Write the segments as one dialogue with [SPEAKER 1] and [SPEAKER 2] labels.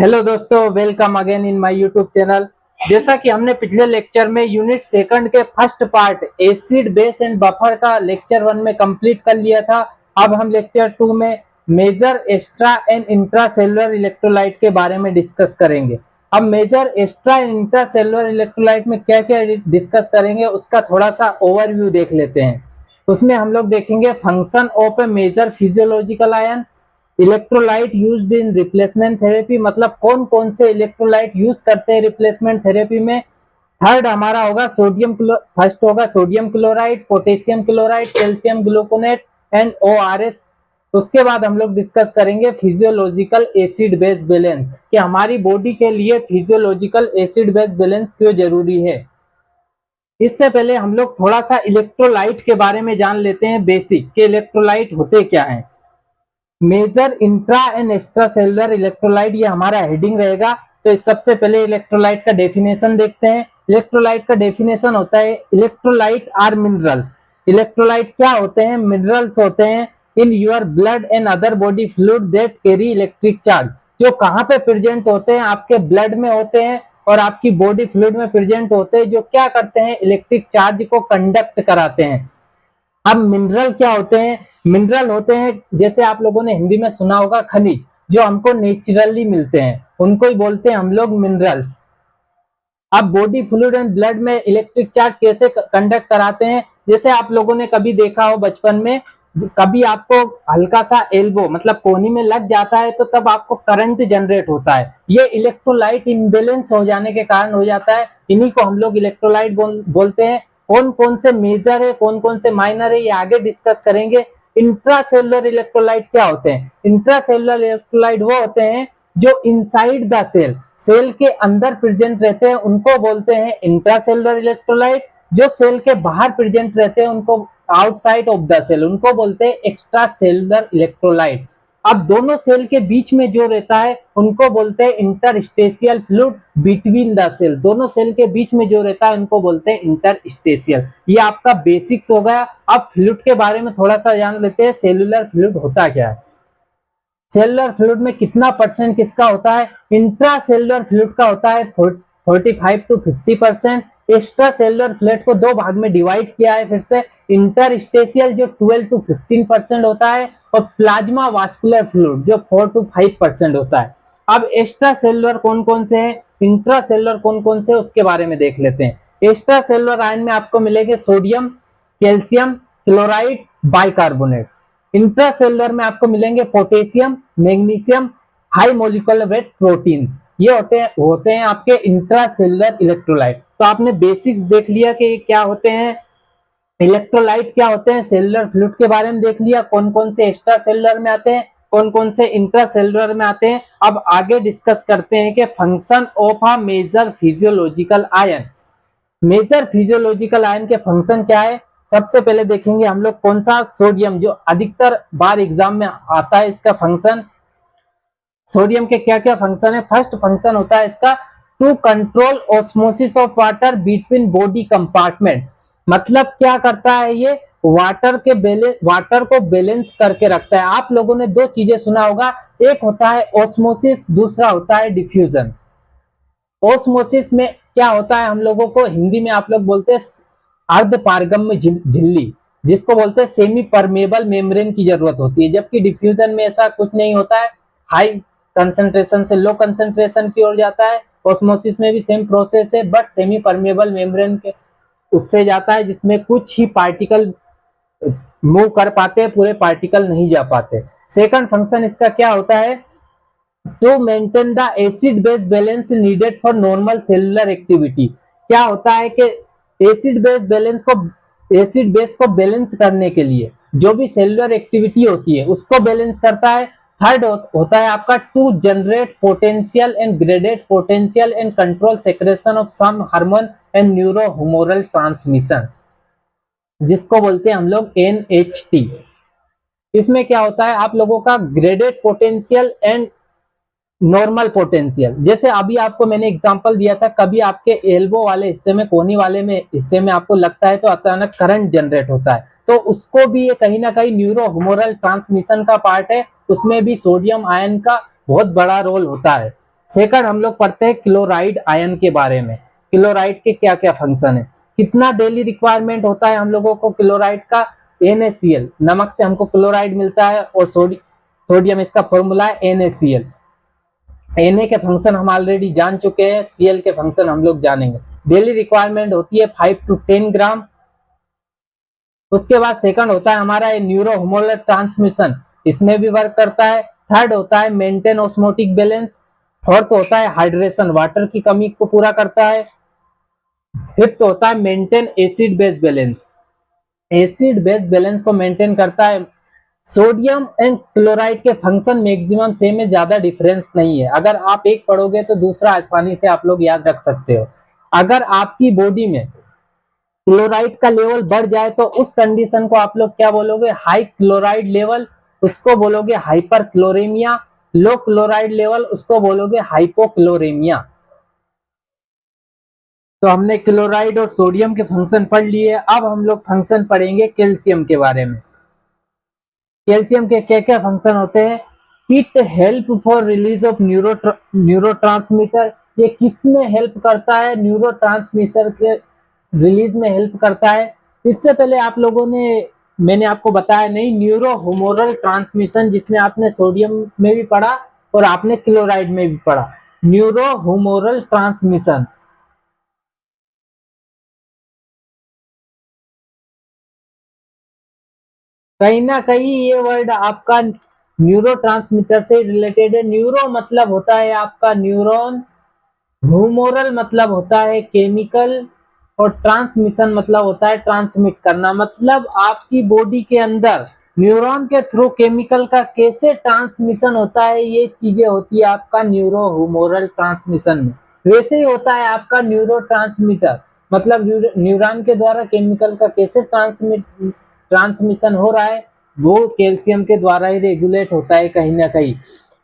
[SPEAKER 1] Hello दोस्तों, welcome again in my YouTube channel. जैसा कि हमने पिछले लेक्चर में यूनिट सेकंड के first part acid base and buffer का लेक्चर 1 में कंप्लीट कर लिया था। अब हम लेक्चर 2 में major extra and intra cellular electrolyte के बारे में डिस्कस करेंगे। अब major extra and intra cellular electrolyte में क्या क्या डिस्कस करेंगे उसका थोड़ा सा ओवरव्यू देख लेते हैं। उसमें हम लोग देखेंगे function of a major physiological ion, electrolyte used in replacement therapy, मतलब कौन कौन से इलेक्ट्रोलाइट यूज करते हैं रिप्लेसमेंट थेरेपी में। थर्ड हमारा होगा फर्स्ट होगा sodium chloride, potassium chloride, calcium gluconate and ORS। उसके बाद हम लोग डिस्कस करेंगे फिजियोलॉजिकल एसिड बेस बैलेंस, कि हमारी बॉडी के लिए फिजियोलॉजिकल एसिड बेस बैलेंस क्यों जरूरी है। इससे पहले हम लोग थोड़ा सा इलेक्ट्रोलाइट के बारे में जान लेते हैं, बेसिक के इलेक्ट्रोलाइट होते क्या हैं। Major intra and extra cellular electrolyte, ये हमारा हेडिंग रहेगा। तो सबसे पहले इलेक्ट्रोलाइट का डेफिनेशन देखते हैं। इलेक्ट्रोलाइट का डेफिनेशन होता है इलेक्ट्रोलाइट आर मिनरल्स। इलेक्ट्रोलाइट क्या होते हैं? मिनरल्स होते हैं in your blood and other body fluid that carry electric charge, जो कहाँ पे प्रेजेंट होते हैं? आपके ब्लड में होते हैं और आपकी बॉडी फ्लूइड में प्रेजेंट होते हैं, जो क्या करते हैं? इलेक्ट्रिक चार्ज को कंडक्ट कराते हैं। अब मिनरल क्या होते हैं? मिनरल होते हैं, जैसे आप लोगों ने हिंदी में सुना होगा, खनिज, जो हमको नेचुरली मिलते हैं, उनको ही बोलते हैं हम लोग मिनरल्स। अब बॉडी फ्लूइड एंड ब्लड में इलेक्ट्रिक चार्ज कैसे कंडक्ट कराते हैं? जैसे आप लोगों ने कभी देखा हो बचपन में, कभी आपको हल्का सा एल्बो मतलब कोहनी में लग जाता है तो तब आपको करंट जनरेट होता है। ये इलेक्ट्रोलाइट इम्बैलेंस हो जाने के कारण हो जाता है। इन्हीं को हम लोग इलेक्ट्रोलाइट बोलते हैं। कौन कौन से मेजर है, कौन कौन से माइनर है, ये आगे डिस्कस करेंगे। इंट्रासेलुलर इलेक्ट्रोलाइट क्या होते हैं? इंट्रासेलुलर इलेक्ट्रोलाइट वो होते हैं जो इनसाइड द सेल, सेल के अंदर प्रेजेंट रहते हैं, उनको बोलते हैं इंट्रासेलुलर इलेक्ट्रोलाइट। जो सेल के बाहर प्रेजेंट रहते हैं उनको आउटसाइड ऑफ द सेल, उनको बोलते हैं एक्स्ट्रा सेलुलर इलेक्ट्रोलाइट। अब दोनों सेल के बीच में जो रहता है उनको बोलते हैं interstitial fluid between the cell. दोनों सेल के बीच में जो रहता है उनको बोलते हैं इंटरस्टेशियल। ये आपका बेसिक्स हो गया। अब फ्लूइड के बारे में थोड़ा सा जान लेते हैं। सेलुलर फ्लूइड होता क्या है? सेलुलर फ्लूइड में कितना परसेंट किसका होता है? इंट्रा सेलुलर फ्लूइड का होता है 45 to 50%। एक्स्ट्रा सेलुलर फ्लूइड को दो भाग में डिवाइड किया है फिर से। इंटरस्टेशियल जो 12 to 15% होता है, और प्लाज्मा वास्कुलर फ्लूइड जो 4 to 5% होता है। अब एक्स्ट्रा सेलुलर कौन कौन से हैं, इंट्रा सेलुलर कौन कौन से, उसके बारे में देख लेते हैं। एक्स्ट्रा सेलुलर आयन में आपको मिलेंगे sodium, calcium, chloride, bicarbonate. Intra cellular में आपको मिलेंगे potassium, magnesium, high molecular weight proteins. ये होते हैं आपके इंट्रा सेलुलर इलेक्ट्रोलाइट। तो आपने बेसिक्स देख लिया कि क्या होते हैं इलेक्ट्रोलाइट, क्या होते हैं। सेलुलर फ्लूइड के बारे में देख लिया, कौन कौन से एक्स्ट्रा सेलुलर में आते हैं, कौन कौन से इंट्रा सेलुलर में आते हैं। अब आगे डिस्कस करते हैं कि function of a major physiological ion. Major physiological ion के फंक्शन क्या है? सबसे पहले देखेंगे हम लोग कौन सा, सोडियम, जो अधिकतर बार एग्जाम में आता है। इसका फंक्शन, सोडियम के क्या क्या फंक्शन है? फर्स्ट फंक्शन होता है इसका to control osmosis of water between body compartment. मतलब क्या करता है ये? वाटर को बैलेंस करके रखता है। आप लोगों ने दो चीजें सुना होगा, एक होता है ऑस्मोसिस, दूसरा होता है डिफ्यूजन। ऑस्मोसिस में क्या होता है, हम लोगों को हिंदी में आप लोग बोलते हैं अर्ध पारगम्य झिल्ली, जिसको बोलते हैं सेमी परमेबल मेम्ब्रेन की जरूरत होती है। जबकि डिफ्यूजन में ऐसा कुछ नहीं होता है, हाई कंसंट्रेशन से लो कंसंट्रेशन की ओर जाता है। ऑस्मोसिस में भी सेम प्रोसेस है, बट सेमी परमेबल मेम्ब्रेन के उससे जाता है, जिसमें कुछ ही पार्टिकल मूव कर पाते हैं, पूरे पार्टिकल नहीं जा पाते। सेकंड फंक्शन इसका क्या होता है? To maintain the acid base balance needed for normal cellular activity. क्या होता है कि एसिड बेस को बैलेंस करने के लिए जो भी सेलुलर एक्टिविटी होती है उसको बैलेंस करता है। थर्ड होता है आपका to generate potential and graded potential and control secretion of some hormone and neurohormonal transmission, जिसको बोलते हैं हम लोग NHT। इसमें क्या होता है आप लोगों का graded potential and normal potential. जैसे अभी आपको मैंने एग्जांपल दिया था, कभी आपके एल्बो वाले हिस्से में, कोहनी वाले में हिस्से में आपको लगता है तो अचानक करंट जनरेट होता है, तो उसको भी ये कहीं ना कहीं न्यूरोहॉर्मोनल ट्रांसमिशन का पार्ट है। उसमें भी सोडियम आयन का बहुत बड़ा रोल होता है। सेकंड हम लोग पढ़ते हैं क्लोराइड आयन के बारे में, क्लोराइड के क्या क्या फंक्शन है, कितना डेली रिक्वायरमेंट होता है हम लोगों को क्लोराइड का। NaCl, नमक से हमको क्लोराइड मिलता है, और सोडियम इसका फॉर्मूला है NaCl। Na के फंक्शन हम ऑलरेडी जान चुके हैं, Cl के फंक्शन हम लोग जानेंगे। डेली रिक्वायरमेंट होती है 5 to 10 ग्राम। उसके बाद सेकंड होता है हमारा न्यूरो होमोलर ट्रांसमिशन, इसमें भी वर्क करता है। थर्ड होता है मेंटेन ऑस्मोटिक बैलेंस। फोर्थ होता है हाइड्रेशन, वाटर की कमी को पूरा करता है। फिफ्थ होता है maintain acid base balance, acid base balance को मेंटेन करता है। सोडियम एंड क्लोराइड के फंक्शन मैक्सिमम सेम है, ज्यादा डिफरेंस नहीं है। अगर आप एक पढ़ोगे तो दूसरा आसानी से आप लोग याद रख सकते हो। अगर आपकी बॉडी में क्लोराइड का लेवल बढ़ जाए तो उस कंडीशन को आप लोग क्या बोलोगे, हाई क्लोराइड लेवल, उसको बोलोगे हाइपर क्लोरेमिया। लो क्लोराइड लेवल, उसको बोलोगे हाइपोक्लोरेमिया। तो हमने क्लोराइड और सोडियम के फंक्शन पढ़ लिए। अब हम लोग फंक्शन पढ़ेंगे कैल्शियम के बारे में। कैल्शियम के क्या क्या फंक्शन होते हैं। It help for release of neurotransmitter, ये किस में हेल्प करता है, न्यूरोट्रांसमीटर के रिलीज में हेल्प करता है। इससे पहले आप लोगों ने, मैंने आपको बताया नहीं, न्यूरो होमोरल ट्रांसमिशन, जिसमें आपने सोडियम में भी पढ़ा और आपने क्लोराइड में भी पढ़ा, न्यूरो होमोरल ट्रांसमिशन। कहीं ना कहीं ये वर्ड आपका न्यूरोट्रांसमीटर से रिलेटेड है। न्यूरो मतलब होता है आपका न्यूरॉन, ह्यूमोरल मतलब होता है केमिकल, और ट्रांसमिशन मतलब होता है ट्रांसमिट करना। मतलब आपकी बॉडी के अंदर न्यूरॉन के थ्रू केमिकल का कैसे ट्रांसमिशन होता है, ये चीजें होती है आपका न्यूरो ह्यूमोरल ट्रांसमिशन में। वैसे ही होता है आपका न्यूरो ट्रांसमीटर, मतलब न्यूरॉन के द्वारा केमिकल का कैसे ट्रांसमिशन हो रहा है, वो कैल्शियम के द्वारा ही रेगुलेट होता है कहीं ना कहीं।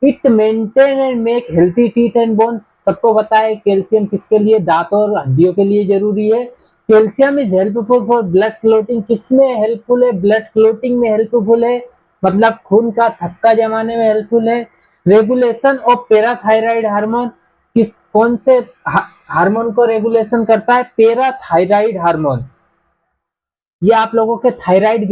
[SPEAKER 1] It maintain and make healthy teeth and bone, सबको पता है कैल्शियम किसके लिए, दांत और हड्डियों के लिए जरूरी है। Calcium is helpful for blood clotting, किसमें हेल्पफुल है, ब्लड क्लोटिंग में हेल्पफुल है, मतलब खून का थक्का जमाने में हेल्पफुल है। रेगुलेशन ऑफ पैराथायराइड हार्मोन, किस कौन से हार्मोन को रेगुलेशन करता है, पैराथायराइड हार्मोन, ये आप लोगों के थायराइड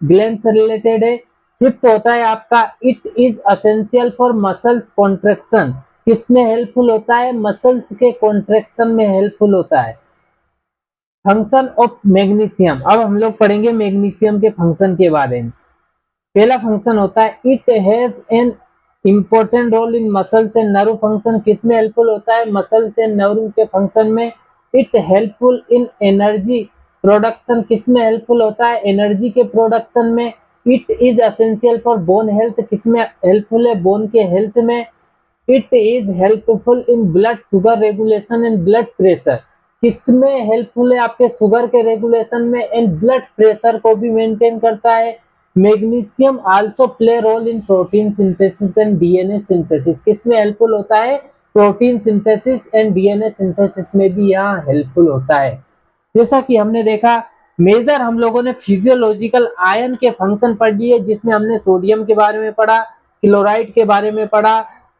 [SPEAKER 1] ग्लैंड से रिलेटेड है। फिफ्थ होता है आपका it is essential for muscles contraction, किसमें हेल्पफुल होता है, मसल्स के कॉन्ट्रेक्शन में हेल्पफुल होता है। फंक्शन ऑफ मैग्नीशियम, अब हम लोग पढ़ेंगे मैग्नीशियम के फंक्शन के बारे में। पहला फंक्शन होता है it has an important role in muscles and nerve function, किसमें हेल्पफुल होता है, मसल्स एंड नर्व के फंक्शन में। It helpful in energy production, किसमें हेल्पफुल होता है, एनर्जी के प्रोडक्शन में। It is essential for bone health, किसमें हेल्पफुल है, बोन के हेल्थ में। It is helpful in blood sugar regulation and blood pressure, किसमें हेल्पफुल है, आपके शुगर के रेगुलेशन में एंड ब्लड प्रेशर को भी मेंटेन करता है। Magnesium also play role in protein synthesis and DNA synthesis, किसमें हेल्पफुल होता है, protein synthesis and DNA synthesis में भी यहाँ हेल्पफुल होता है। जैसा कि हमने देखा, मेजर हम लोगों ने फिजियोलॉजिकल आयन के फंक्शन पढ़ लिए, जिसमें हमने सोडियम के बारे में पढ़ा, क्लोराइड के बारे में पढ़ा,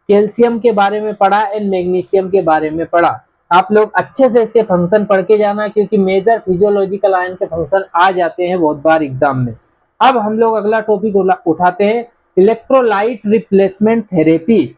[SPEAKER 1] कैल्शियम के बारे में पढ़ा एंड मैग्नीशियम के बारे में पढ़ा। आप लोग अच्छे से इसके फंक्शन पढ़ के जाना, क्योंकि मेजर फिजियोलॉजिकल आयन के फंक्शन आ जाते हैं बहुत बार एग्जाम में। अब हम लोग अगला टॉपिक उठाते हैं, electrolyte replacement therapy.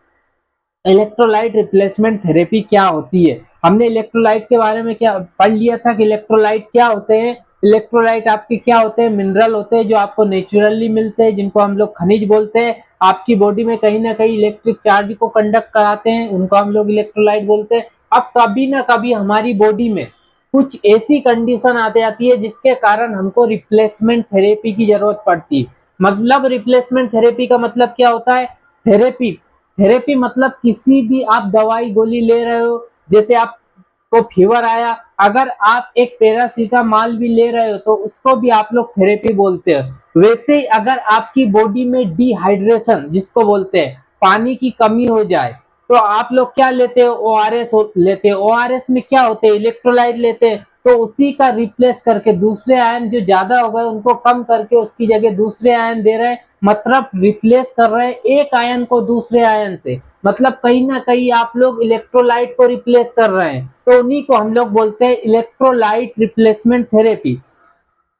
[SPEAKER 1] Electrolyte replacement therapy क्या होती है, हमने इलेक्ट्रोलाइट के बारे में क्या पढ़ लिया था कि इलेक्ट्रोलाइट क्या होते हैं। इलेक्ट्रोलाइट आपके क्या होते हैं, मिनरल होते हैं जो आपको नेचुरली मिलते हैं, जिनको हम लोग खनिज बोलते हैं। आपकी बॉडी में कहीं ना कहीं इलेक्ट्रिक चार्ज को कंडक्ट कराते हैं, उनको हम लोग इलेक्ट्रोलाइट बोलते हैं। अब कभी ना कभी हमारी बॉडी में कुछ ऐसी कंडीशन आ जाती है जिसके कारण हमको रिप्लेसमेंट थेरेपी की जरूरत पड़ती है। मतलब रिप्लेसमेंट थेरेपी का मतलब क्या होता है, थेरेपी मतलब किसी भी आप दवाई गोली ले रहे हो, जैसे आपको फीवर आया, अगर आप एक पैरासीटामॉल भी ले रहे हो तो उसको भी आप लोग थेरेपी बोलते हो। वैसे ही अगर आपकी बॉडी में डिहाइड्रेशन जिसको बोलते हैं, पानी की कमी हो जाए, तो आप लोग क्या लेते हो, ओआरएस लेते हो। ओआरएस में क्या होते हैं, इलेक्ट्रोलाइट लेते हैं, तो उसी का रिप्लेस करके दूसरे आयन जो ज्यादा हो गए उनको कम करके उसकी जगह दूसरे आयन दे रहे हैं, मतलब रिप्लेस कर रहे हैं एक आयन को दूसरे आयन से। मतलब कहीं ना कहीं आप लोग इलेक्ट्रोलाइट को रिप्लेस कर रहे हैं, तो उन्हीं को हम लोग बोलते हैं इलेक्ट्रोलाइट रिप्लेसमेंट थेरेपी।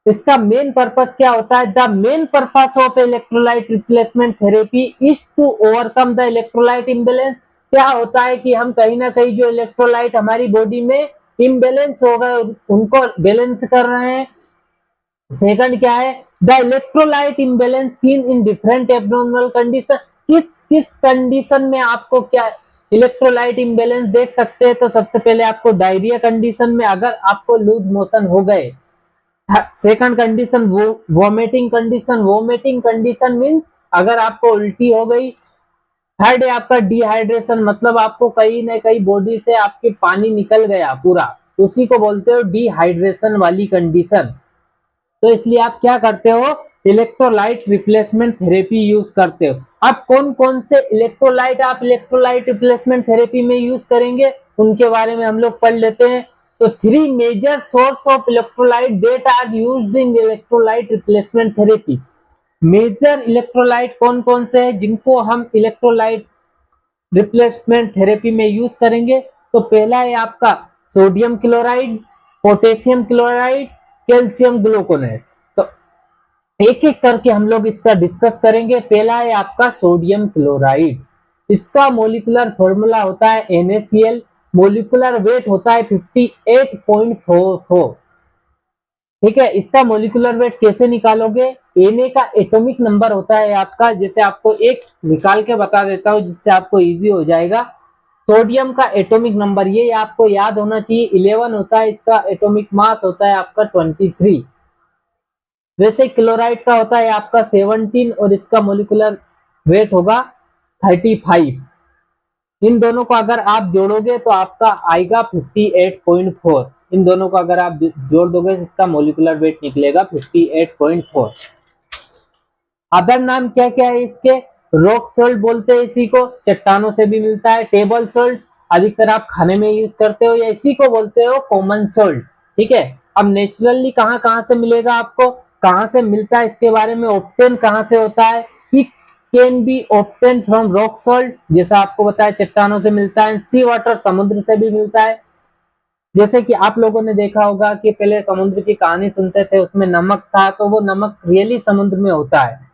[SPEAKER 1] इसका मेन पर्पस क्या होता है? The main purpose of electrolyte replacement therapy is to overcome the electrolyte imbalance. क्या होता है कि हम कहीं ना कहीं जो इलेक्ट्रोलाइट हमारी बॉडी में इम्बेलेंस हो गए उनको बैलेंस कर रहे हैं। सेकंड क्या है? The electrolyte imbalance seen in different abnormal condition. किस किस कंडीशन में आपको क्या इलेक्ट्रोलाइट इम्बेलेंस देख सकते हैं? तो सबसे पहले आपको डायरिया कंडीशन में, अगर आपको लूज मोशन हो गए। Second condition vomiting condition. Vomiting condition means अगर आपको उल्टी हो गई। थर्ड है आपका डिहाइड्रेशन, मतलब आपको कहीं ना कहीं बॉडी से आपके पानी निकल गया पूरा, उसी को बोलते हो डिहाइड्रेशन वाली कंडीशन। तो इसलिए आप क्या करते हो? इलेक्ट्रोलाइट रिप्लेसमेंट थेरेपी यूज करते हो। अब कौन कौन से इलेक्ट्रोलाइट आप इलेक्ट्रोलाइट रिप्लेसमेंट थेरेपी में यूज करेंगे उनके बारे में हम लोग पढ़ लेते हैं। तो 3 major source of electrolyte that are used in electrolyte replacement therapy. Major electrolyte कौन कौन से हैं जिनको हम इलेक्ट्रोलाइट रिप्लेसमेंट थेरेपी में यूज करेंगे? तो पहला है आपका sodium chloride, potassium chloride, calcium gluconate. तो एक एक करके हम लोग इसका डिस्कस करेंगे। पहला है आपका सोडियम क्लोराइड। इसका मोलिकुलर फॉर्मूला होता है NaCl। मोलिकुलर वेट होता है 58.44। ठीक है, इसका मोलिकुलर वेट कैसे निकालोगे? Na का एटॉमिक नंबर होता है आपका, जैसे आपको एक निकाल के बता देता हूं जिससे आपको इजी हो जाएगा। सोडियम का एटॉमिक नंबर ये आपको याद होना चाहिए 11 होता है। इसका एटॉमिक मास होता है आपका 23। वैसे क्लोराइड का होता है आपका 17 और इसका मोलिकुलर वेट होगा 35। इन दोनों को अगर आप जोड़ोगे तो आपका आएगा 58.4। इन दोनों को अगर आप जोड़ दोगे इसका मोलिकुलर वेट निकलेगा 58.4। अदर नाम क्या क्या है इसके? रॉक सॉल्ट बोलते हैं इसी को, चट्टानों से भी मिलता है। टेबल सॉल्ट अधिकतर आप खाने में यूज करते हो, या इसी को बोलते हो कॉमन सॉल्ट। ठीक है, अब नेचुरली कहाँ कहाँ से मिलेगा आपको, कहाँ से मिलता है इसके बारे में, ऑब्टेन कहाँ से होता है? It can be obtain from rock salt, जैसा आपको बताया चट्टानों से मिलता है। सी वाटर, समुद्र से भी मिलता है। जैसे कि आप लोगों ने देखा होगा कि पहले समुद्र की कहानी सुनते थे, उसमें नमक था, तो वो नमक रियली समुद्र में होता है।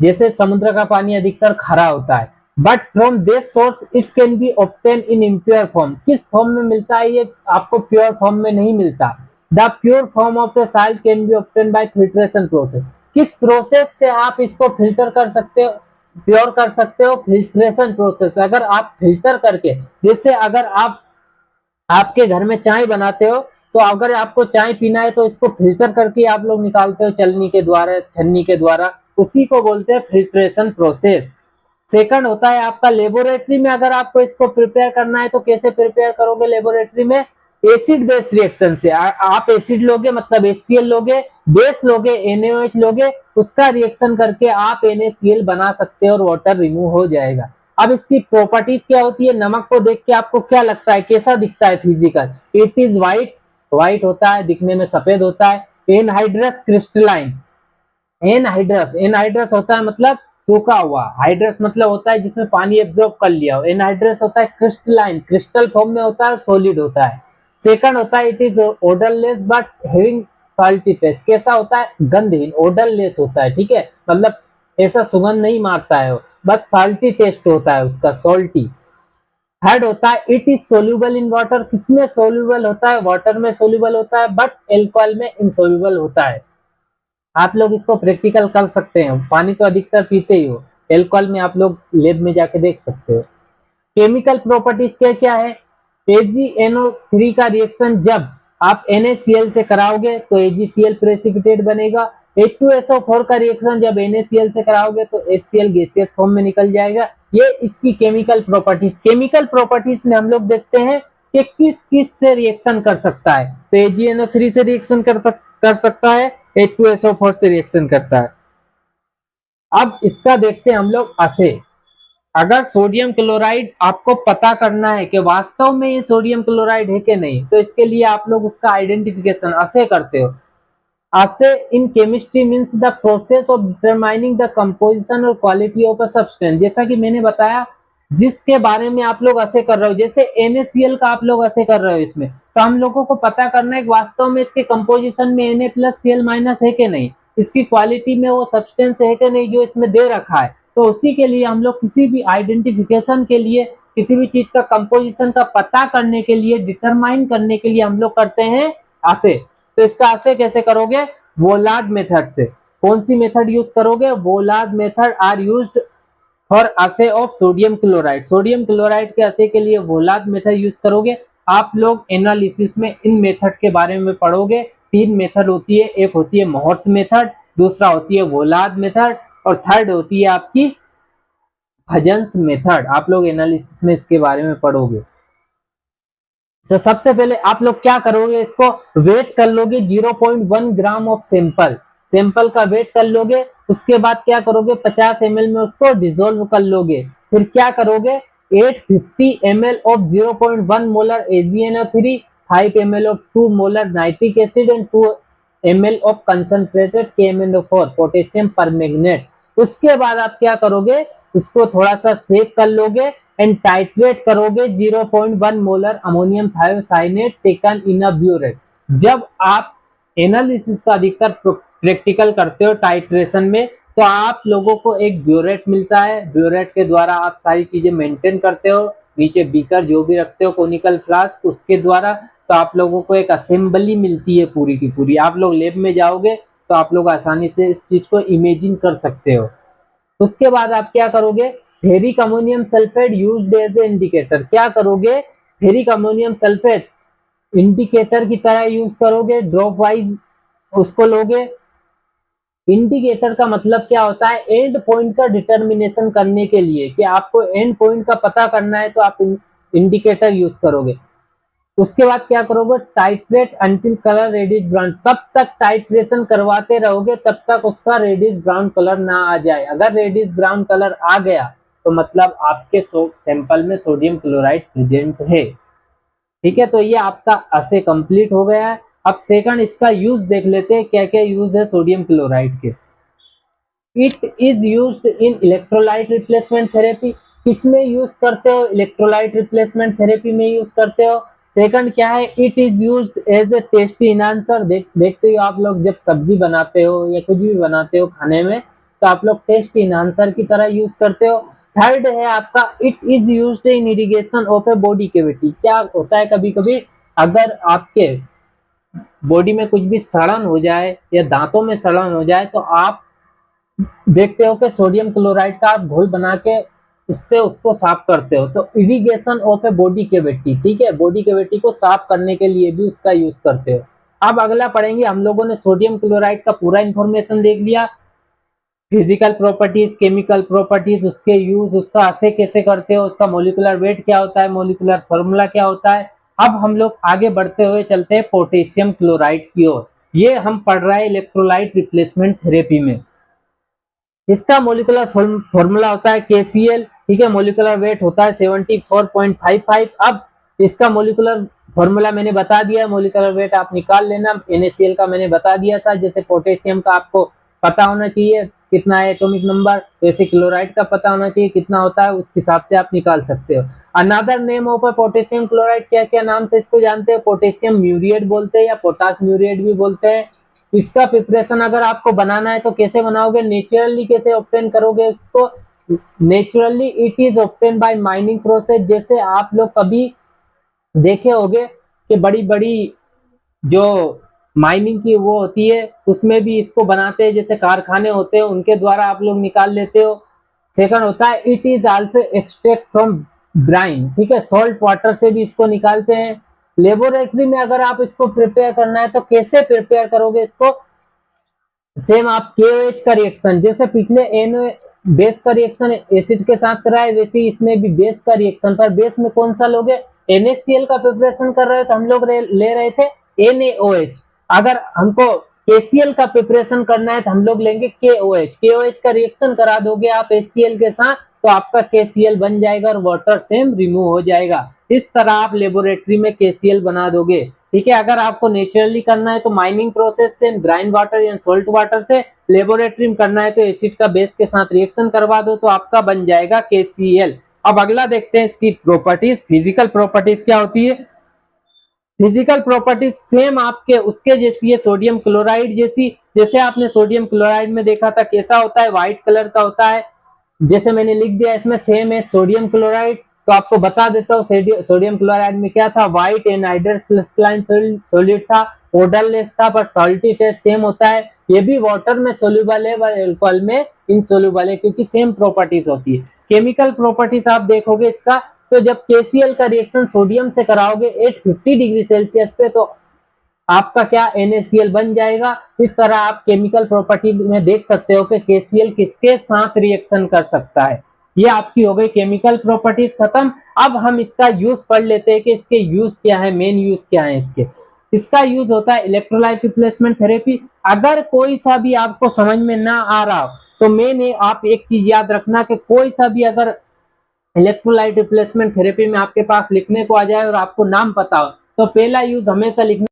[SPEAKER 1] जैसे समुद्र का पानी अधिकतर खारा होता है, but from this source it can be obtain in impure form. किस फॉर्म में मिलता है? ये आपको प्योर फॉर्म में नहीं मिलता। The pure form of the salt can be obtain bye filtration process. किस प्रोसेस से आप इसको फिल्टर कर सकते हो, प्योर कर सकते हो? Filtration process. अगर आप फिल्टर करके, जैसे अगर आप आपके घर में चाय बनाते हो, तो अगर आपको चाय पीना है तो इसको फिल्टर करके आप लोग निकालते हो चलनी के द्वारा, छन्नी के द्वारा, उसी को बोलते हैं फिल्ट्रेशन प्रोसेस। सेकंड होता है आपका लेबोरेटरी में। अगर आपको इसको प्रिपेयर करना है तो कैसे प्रिपेयर करोगे लेबोरेटरी में? एसिड बेस रिएक्शन से। आप एसिड लोगे मतलब HCl लोगे, बेस लोगे NaOH लोगे, उसका रिएक्शन करके आप NaCl बना सकते हो और वाटर रिमूव हो जाएगा। अब इसकी प्रॉपर्टीज क्या होती है? नमक को देख के आपको क्या लगता है, कैसा दिखता है physical? It is white, white होता है, दिखने में सफेद होता है। Anhydrous crystalline. एनहाइड्रस, एनहाइड्रस होता है मतलब सूखा हुआ, हाइड्रस मतलब होता है जिसमें पानी एब्जॉर्ब कर लिया हो। एनहाइड्रस होता है क्रिस्टलाइन, क्रिस्टल फॉर्म में होता है और सॉलिड होता है। सेकंड होता है it is odorless but having salty taste. कैसा होता है? गंधहीन, ओडरलेस होता है। ठीक है, मतलब ऐसा सुगंध नहीं मारता है वो, बस साल्टी टेस्ट होता है उसका, सॉल्टी। थर्ड होता है it is soluble in water. किसमें सोल्यूबल होता है? वाटर में सोल्यूबल होता है, बट एल्कोहल में इनसोल्यूबल होता है। आप लोग इसको प्रैक्टिकल कर सकते हैं, पानी तो अधिकतर पीते ही हो, एल्कोहल में आप लोग लैब में जाके देख सकते हो। केमिकल प्रॉपर्टीज क्या क्या है? AgNO3 का रिएक्शन जब आप NaCl से कराओगे तो AgCl प्रेसिपिटेट बनेगा। H2SO4 का रिएक्शन जब NaCl से कराओगे तो HCl गैसियस फॉर्म में निकल जाएगा। ये इसकी केमिकल प्रॉपर्टीज। केमिकल प्रॉपर्टीज में हम लोग देखते हैं कि किस किस से रिएक्शन कर सकता है। तो AgNO3 से रिएक्शन कर सकता है, H2SO4 से रिएक्शन करता है। अब इसका देखते हैं हम लोग असे। अगर सोडियम क्लोराइड आपको पता करना है कि वास्तव में ये सोडियम क्लोराइड है कि नहीं, तो इसके लिए आप लोग उसका आइडेंटिफिकेशन असे करते हो। असे in chemistry means the process of determining the composition और क्वालिटी ऑफ अ सब्सटेंस। जैसा कि मैंने बताया जिसके बारे में आप लोग ऐसे कर रहे हो, जैसे NaCl का आप लोग ऐसे कर रहे हो इसमें, तो हम लोगों को पता करना है कि वास्तव में इसके कंपोजिशन में Na+Cl- है कि नहीं, इसकी क्वालिटी में वो सब्सटेंस है कि नहीं जो इसमें दे रखा है। तो उसी के लिए हम लोग किसी भी आइडेंटिफिकेशन के लिए, किसी भी चीज का कंपोजिशन का पता करने के लिए, डिटरमाइन करने के लिए हम लोग करते हैं ऐसे। तो इसका ऐसे कैसे करोगे, वोलार्ड मेथड से। कौन सी मेथड यूज करोगे, वोलार्ड मेथड आर यूज्ड फॉर असे of sodium chloride. Sodium chloride के असे के लिए वोलार्ड मेथड यूज करोगे। आप लोग एनालिसिस में इन मेथड के बारे में पढ़ोगे। 3 मेथड होती है, एक होती है मोहर्स मेथड, दूसरा होती है वोलार्ड मेथड, और थर्ड होती है आपकी हजन्स मेथड। आप लोग एनालिसिस में इसके बारे में पढ़ोगे। तो सबसे पहले आप लोग क्या करोगे, इसको वेट कर लोगे 0.1 ग्राम ऑफ सैंपल, सैंपल का वेट कर लोगे। उसके बाद क्या करोगे, 50 ml में उसको डिसोल्व कर लोगे। फिर क्या करोगे, 850 ml of 0.1 molar AgNO3, 5 ml of 2 molar nitric acid and 2 ml of concentrated KMnO4 potassium permanganate. उसके बाद आप क्या करोगे, उसको थोड़ा सा सेक कर लोगे एंड टाइट्रेट करोगे 0.1 molar ammonium thiocyanate taken in a burette. जब आप एनालिसिस का अधिकतर प्रैक्टिकल करते हो टाइट्रेशन में, तो आप लोगों को एक ब्यूरेट मिलता है। ब्यूरेट के द्वारा आप सारी चीजें मेंटेन करते हो, नीचे बीकर जो भी रखते हो कोनिकल फ्लास्क उसके द्वारा। तो आप लोगों को एक असेंबली मिलती है पूरी की पूरी। आप लोग लैब में जाओगे तो आप लोग आसानी से इस चीज को इमेजिन कर सकते हो। उसके बाद आप क्या करोगे, ferric ammonium sulphate used as a indicator. क्या करोगे, फेरिक अमोनियम सल्फेट इंडिकेटर की तरह यूज करोगे, ड्रॉप वाइज उसको लोगे। इंडिकेटर का मतलब क्या होता है, एंड पॉइंट का डिटर्मिनेशन करने के लिए, कि आपको एंड पॉइंट का पता करना है तो आप इंडिकेटर यूज करोगे। उसके बाद क्या करोगे, titrate until colour reddish brown. तब तक टाइट्रेशन करवाते रहोगे तब तक उसका रेडिश ब्राउन कलर ना आ जाए। अगर रेडिश ब्राउन कलर आ गया तो मतलब आपके सैंपल में सोडियम क्लोराइड प्रेजेंट है। ठीक है, तो ये आपका असे कंप्लीट हो गया है। अब सेकंड इसका यूज देख लेते हैं, क्या क्या यूज है सोडियम क्लोराइड के। It is used in electrolyte replacement therapy. किसमें यूज करते हो, इलेक्ट्रोलाइट रिप्लेसमेंट थेरेपी में यूज करते हो। सेकंड क्या है, it is used as a taste enhancer. देखते हो आप लोग जब सब्जी बनाते हो या कुछ भी बनाते हो खाने में, तो आप लोग टेस्ट इनहांसर की तरह यूज करते हो। थर्ड है आपका, it is used in irrigation of a body cavity. क्या होता है, कभी कभी अगर आपके बॉडी में कुछ भी सड़न हो जाए या दांतों में सड़न हो जाए, तो आप देखते हो कि सोडियम क्लोराइड का आप घोल बना के उससे उसको साफ करते हो। तो irrigation of a body cavity, ठीक है, बॉडी कैविटी को साफ करने के लिए भी उसका यूज करते हो। अब अगला पढ़ेंगे, हम लोगों ने सोडियम क्लोराइड का पूरा इंफॉर्मेशन देख लिया, फिजिकल प्रॉपर्टीज, केमिकल प्रॉपर्टीज, उसके यूज, उसका असे कैसे करते हो, उसका मोलिकुलर वेट क्या होता है, मोलिकुलर फॉर्मूला क्या होता है। अब हम लोग आगे बढ़ते हुए चलते हैं पोटेशियम क्लोराइड की ओर। ये हम पढ़ रहे हैं इलेक्ट्रोलाइट रिप्लेसमेंट थेरेपी में। इसका मोलिकुलर फॉर्मूला होता है KCl, ठीक है, मोलिकुलर वेट होता है 74.55। अब इसका मोलिकुलर फॉर्मूला मैंने बता दिया, मोलिकुलर वेट आप निकाल लेना। NaCl का मैंने बता दिया था। जैसे पोटेशियम का आपको पता होना चाहिए कितना है एटॉमिक नंबर, वैसे क्लोराइड का पता होना चाहिए कितना होता है, उस हिसाब से आप निकाल सकते हो। Another name of potassium chloride, क्या क्या नाम से इसको जानते हैं, पोटेशियम म्यूरिएट बोलते हैं या पोटाश म्यूरिएट भी बोलते हैं। इसका प्रिपरेशन अगर आपको बनाना है तो कैसे बनाओगे, नेचुरली कैसे ऑब्टेन करोगे इसको। Naturally it is obtain bye mining process. जैसे आप लोग कभी देखे होंगे कि बड़ी बड़ी जो माइनिंग की वो होती है उसमें भी इसको बनाते हैं, जैसे कारखाने होते हैं उनके द्वारा आप लोग निकाल लेते हो। सेकंड होता है, it is also extract from brine, ठीक है, सॉल्ट वाटर से भी इसको निकालते हैं। लेबोरेटरी में अगर आप इसको प्रिपेयर करना है तो कैसे प्रिपेयर करोगे इसको, सेम आप KOH का रिएक्शन, जैसे पिछले NO बेस का रिएक्शन एसिड के साथ करा है, वैसे इसमें भी बेस का रिएक्शन। पर बेस में कौन सा लोगे, NaCl का प्रिपरेशन कर रहे हो तो हम लोग ले रहे थे NaOH। अगर हमको KCl का प्रिपरेशन करना है तो हम लोग लेंगे KOH। KOH का रिएक्शन करा दोगे आप HCl के साथ तो आपका KCl बन जाएगा और वाटर सेम रिमूव हो जाएगा। इस तरह आप लेबोरेटरी में KCl बना दोगे, ठीक है। अगर आपको नेचुरली करना है तो माइनिंग प्रोसेस से, ब्राइन वाटर या सॉल्ट वाटर से, लेबोरेटरी में करना है तो एसिड का बेस के साथ रिएक्शन करवा दो तो आपका बन जाएगा KCl। अब अगला देखते हैं इसकी प्रॉपर्टीज, फिजिकल प्रॉपर्टीज क्या होती है। फिजिकल प्रॉपर्टीज सेम आपके उसके जैसी है, सोडियम क्लोराइड जैसी। जैसे आपने सोडियम क्लोराइड में देखा था कैसा होता है, व्हाइट कलर का होता है, जैसे मैंने लिख दिया इसमें सेम है सोडियम क्लोराइड। तो आपको बता देता हूँ सोडियम क्लोराइड में क्या था, व्हाइट एनहाइड्रस क्रिस्टलाइन सॉलिड था, ओडरलेस था, पर सॉल्टी टेस्ट सेम होता है। ये भी वाटर में सोल्यूबल है और अल्कोहल में इनसोल्यूबल है, क्योंकि सेम प्रॉपर्टीज होती है। केमिकल प्रॉपर्टीज आप देखोगे इसका, तो जब KCl का रिएक्शन सोडियम से कराओगे 850 डिग्री सेल्सियस पे, तो आपका क्या NaCl बन जाएगा। इस तरह आप केमिकल प्रॉपर्टी में देख सकते हो कि KCl किसके साथ रिएक्शन कर सकता है। ये आपकी हो गई केमिकल प्रॉपर्टीज खत्म। अब हम इसका यूज पढ़ लेते हैं कि इसके यूज क्या है, मेन यूज क्या है इसके। इसका यूज होता है इलेक्ट्रोलाइट रिप्लेसमेंट थेरेपी। अगर कोई सा भी आपको समझ में ना आ रहा हो तो मैंने आप एक चीज याद रखना कि कोई सा भी अगर इलेक्ट्रोलाइट रिप्लेसमेंट थेरेपी में आपके पास लिखने को आ जाए और आपको नाम पता हो, तो पहला यूज हमेशा लिखना